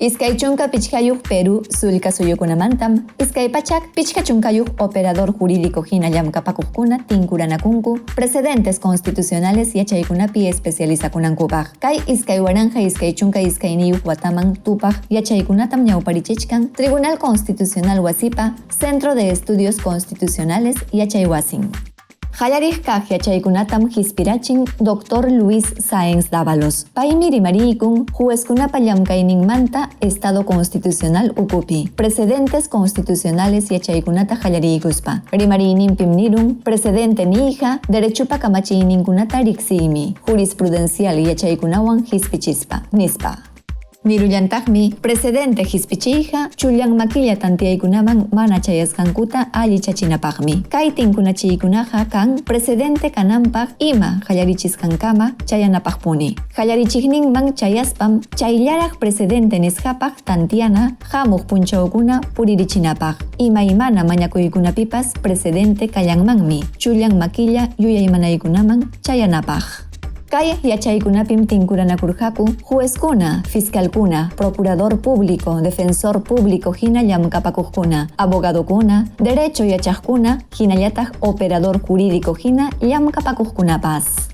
Iskay chunka pichkayuq Perú sulka suyukunamantam, iskay pachak pichka chunkayuq operador jurídico hina llamkapakuqkuna tinkuranakunku, precedentes constitucionales yachaykunapi especializakunankupaq. Kay iskay waranja iskay chunka iskay niyuq wataman tupaq yachaykunatam ñawparichichkan Tribunal Constitucional Wasipa, Centro de Estudios Constitucionales Yachay Wasin. Hallarik kaq yachaykunatam hispirachin Dr. Luis Sáenz Dávalos. Paymi rimariykun juezkunapa llamkayninmanta Estado Constitucional ukupi. Precedentes constitucionales yachaykunata hallariykuspa. Rimariyninpim nirun precedente niyqa derechupa kamachiyninkunata riksiymi. Jurisprudencial yachaykunawan hispichispa nispa. Nirullantajmi precedente hispichiyqa chullan makilla tantiyaykunaman mana chayasqankuta allichachinapaqmi. Kay tinkunachiykunaqa kan precedente kananpaq ima hallarichisqankama chayanapaqpuni. Hallarichikninman chayaspam chayllaraq precedente nisqapaq tantiyana hamuq punchawkuna puririchinapaq. Imaymana mañakuykunapipas precedente kallanmanmi chullan makilla yuyaymanaykunaman chayanapaq. Kay yachaykunapim tinkuranakurqaku juezkuna, fiscalkuna, procurador público, defensor público hina llamkapakuqkuna, abogadokuna, derecho yachaqkuna hinallataq operador jurídico hina llamkapakuqkunapas.